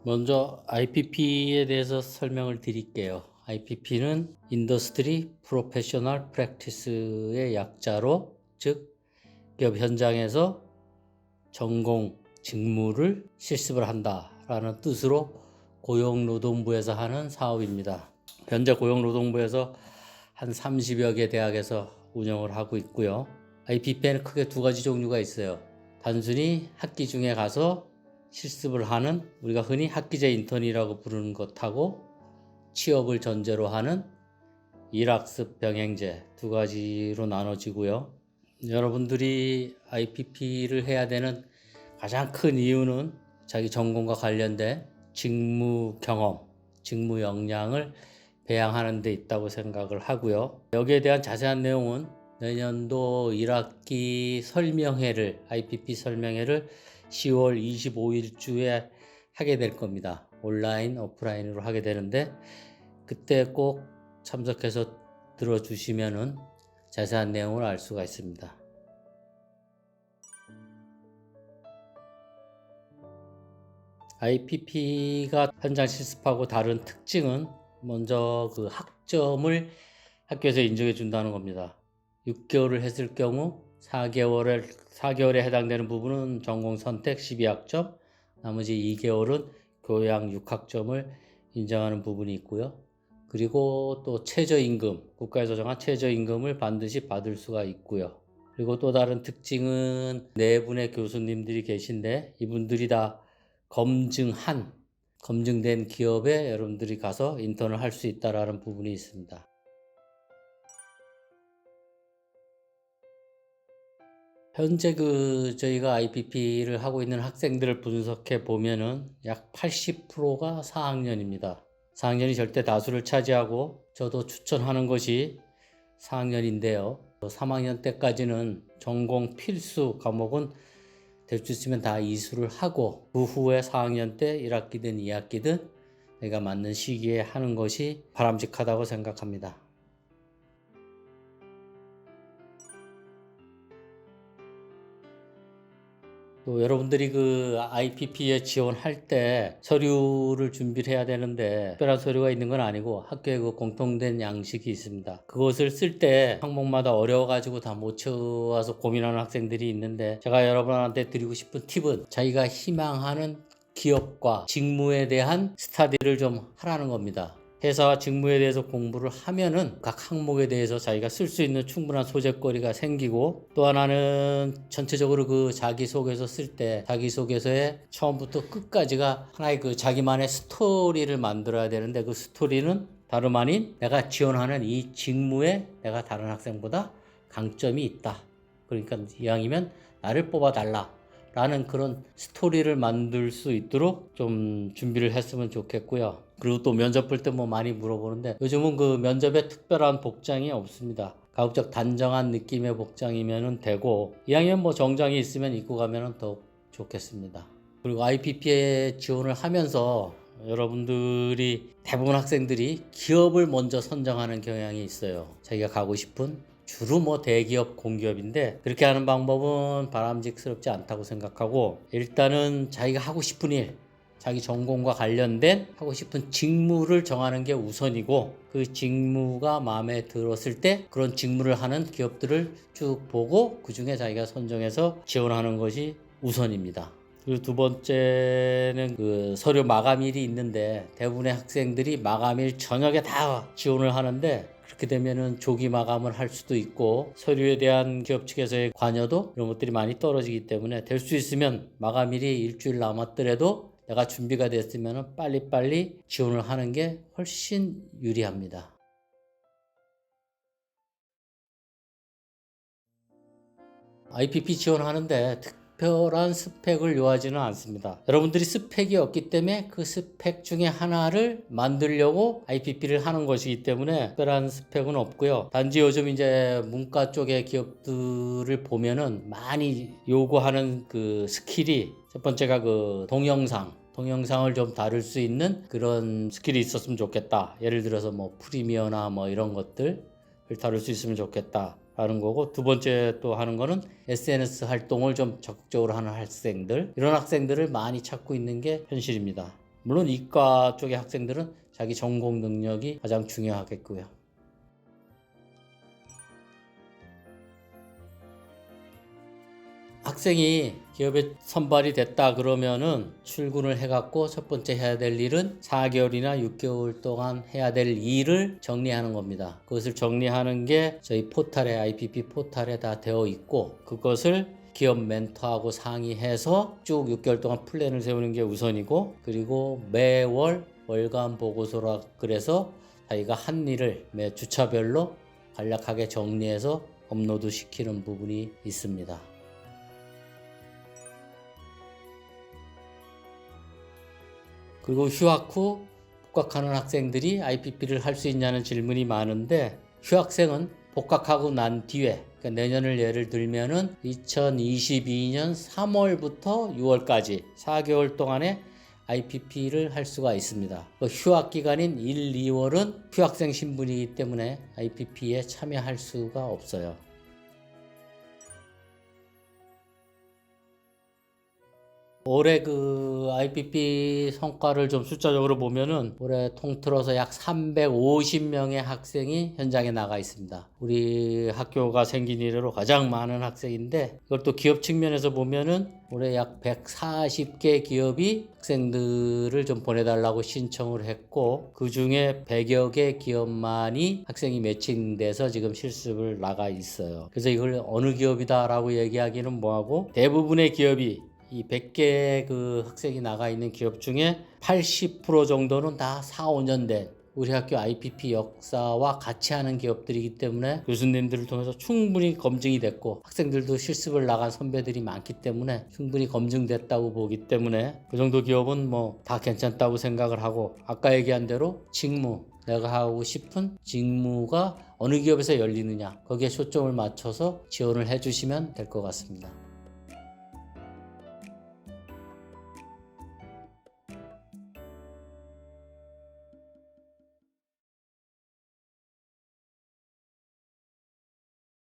먼저 IPP에 대해서 설명을 드릴게요. IPP는 인더스트리 프로페셔널 프랙티스의 약자로, 즉 기업 현장에서 전공 직무를 실습을 한다라는 뜻으로 고용노동부에서 하는 사업입니다. 현재 고용노동부에서 한 30여 개 대학에서 운영을 하고 있고요. IPP에는 크게 두 가지 종류가 있어요. 단순히 학기 중에 가서 실습을 하는, 우리가 흔히 학기제 인턴이라고 부르는 것하고, 취업을 전제로 하는 일학습 병행제, 두 가지로 나눠지고요. 여러분들이 IPP를 해야 되는 가장 큰 이유는 자기 전공과 관련된 직무 경험, 직무 역량을 배양하는 데 있다고 생각을 하고요. 여기에 대한 자세한 내용은 내년도 1학기 설명회를, IPP 설명회를 10월 25일주에 하게 될 겁니다. 온라인, 오프라인으로 하게 되는데, 그때 꼭 참석해서 들어주시면은 자세한 내용을 알 수가 있습니다. IPP가 현장 실습하고 다른 특징은 먼저 그 학점을 학교에서 인정해 준다는 겁니다. 6개월을 했을 경우 4개월에 해당되는 부분은 전공 선택 12학점, 나머지 2개월은 교양 6학점을 인정하는 부분이 있고요. 그리고 또 최저임금, 국가에서 정한 최저임금을 반드시 받을 수가 있고요. 그리고 또 다른 특징은 네 분의 교수님들이 계신데, 이분들이 다 검증된 기업에 여러분들이 가서 인턴을 할 수 있다라는 부분이 있습니다. 현재 저희가 IPP를 하고 있는 학생들을 분석해 보면은 약 80%가 4학년입니다. 4학년이 절대 다수를 차지하고, 저도 추천하는 것이 4학년인데요. 3학년 때까지는 전공 필수 과목은 될 수 있으면 다 이수를 하고, 그 후에 4학년 때 1학기든 2학기든 내가 맞는 시기에 하는 것이 바람직하다고 생각합니다. 또 여러분들이 그 IPP에 지원할 때 서류를 준비를 해야 되는데, 특별한 서류가 있는 건 아니고 학교에 그 공통된 양식이 있습니다. 그것을 쓸 때 항목마다 어려워가지고 다 못 채워서 고민하는 학생들이 있는데, 제가 여러분한테 드리고 싶은 팁은 자기가 희망하는 기업과 직무에 대한 스터디를 좀 하라는 겁니다. 회사와 직무에 대해서 공부를 하면은 각 항목에 대해서 자기가 쓸 수 있는 충분한 소재거리가 생기고, 또 하나는 전체적으로 그 자기소개서 쓸 때 자기소개서의 처음부터 끝까지가 하나의 그 자기만의 스토리를 만들어야 되는데, 그 스토리는 다름 아닌 내가 지원하는 이 직무에 내가 다른 학생보다 강점이 있다, 그러니까 이왕이면 나를 뽑아달라 라는 그런 스토리를 만들 수 있도록 좀 준비를 했으면 좋겠고요. 그리고 또 면접 볼 때 뭐 많이 물어보는데, 요즘은 그 면접에 특별한 복장이 없습니다. 가급적 단정한 느낌의 복장이면 되고, 이왕이면 뭐 정장이 있으면 입고 가면 더 좋겠습니다. 그리고 IPP에 지원을 하면서 여러분들이, 대부분 학생들이 기업을 먼저 선정하는 경향이 있어요. 자기가 가고 싶은, 주로 뭐 대기업, 공기업인데, 그렇게 하는 방법은 바람직스럽지 않다고 생각하고, 일단은 자기가 하고 싶은 일, 자기 전공과 관련된 하고 싶은 직무를 정하는 게 우선이고, 그 직무가 마음에 들었을 때 그런 직무를 하는 기업들을 쭉 보고 그 중에 자기가 선정해서 지원하는 것이 우선입니다. 그리고 두 번째는 그 서류 마감일이 있는데, 대부분의 학생들이 마감일 저녁에 다 지원을 하는데, 그렇게 되면은 조기 마감을 할 수도 있고, 서류에 대한 기업 측에서의 관여도, 이런 것들이 많이 떨어지기 때문에, 될 수 있으면 마감일이 일주일 남았더라도 내가 준비가 됐으면 빨리빨리 지원을 하는 게 훨씬 유리합니다. IPP 지원하는데 특별한 스펙을 요하지는 않습니다. 여러분들이 스펙이 없기 때문에 그 스펙 중에 하나를 만들려고 IPP를 하는 것이기 때문에 특별한 스펙은 없고요. 단지 요즘 이제 문과 쪽의 기업들을 보면은 많이 요구하는 그 스킬이, 첫 번째가 그 동영상을 좀 다룰 수 있는 그런 스킬이 있었으면 좋겠다. 예를 들어서 뭐 프리미어나 뭐 이런 것들을 다룰 수 있으면 좋겠다 라는 거고, 두 번째 또 하는 거는 SNS 활동을 좀 적극적으로 하는 학생들, 이런 학생들을 많이 찾고 있는 게 현실입니다. 물론 이과 쪽의 학생들은 자기 전공 능력이 가장 중요하겠고요. 학생이 기업에 선발이 됐다 그러면은 출근을 해갖고 첫 번째 해야 될 일은 4개월이나 6개월 동안 해야 될 일을 정리하는 겁니다. 그것을 정리하는 게 저희 포탈에, IPP 포탈에 다 되어 있고, 그것을 기업 멘토하고 상의해서 쭉 6개월 동안 플랜을 세우는 게 우선이고, 그리고 매월 월간 보고서라 그래서 자기가 한 일을 매 주차별로 간략하게 정리해서 업로드 시키는 부분이 있습니다. 그리고 휴학 후 복학하는 학생들이 IPP를 할 수 있냐는 질문이 많은데, 휴학생은 복학하고 난 뒤에, 그러니까 내년을 예를 들면은 2022년 3월부터 6월까지 4개월 동안에 IPP를 할 수가 있습니다. 휴학 기간인 1, 2월은 휴학생 신분이기 때문에 IPP에 참여할 수가 없어요. 올해 그 IPP 성과를 좀 숫자적으로 보면은 올해 통틀어서 약 350명의 학생이 현장에 나가 있습니다. 우리 학교가 생긴 이래로 가장 많은 학생인데, 이걸 또 기업 측면에서 보면은 올해 약 140개 기업이 학생들을 좀 보내달라고 신청을 했고, 그 중에 100여 개 기업만이 학생이 매칭돼서 지금 실습을 나가 있어요. 그래서 이걸 어느 기업이다라고 얘기하기는 뭐하고, 대부분의 기업이 이 100개 그 학생이 나가 있는 기업 중에 80% 정도는 다 4, 5년 된 우리 학교 IPP 역사와 같이 하는 기업들이기 때문에 교수님들을 통해서 충분히 검증이 됐고, 학생들도 실습을 나간 선배들이 많기 때문에 충분히 검증됐다고 보기 때문에 그 정도 기업은 뭐 다 괜찮다고 생각을 하고, 아까 얘기한 대로 직무, 내가 하고 싶은 직무가 어느 기업에서 열리느냐, 거기에 초점을 맞춰서 지원을 해주시면 될 것 같습니다.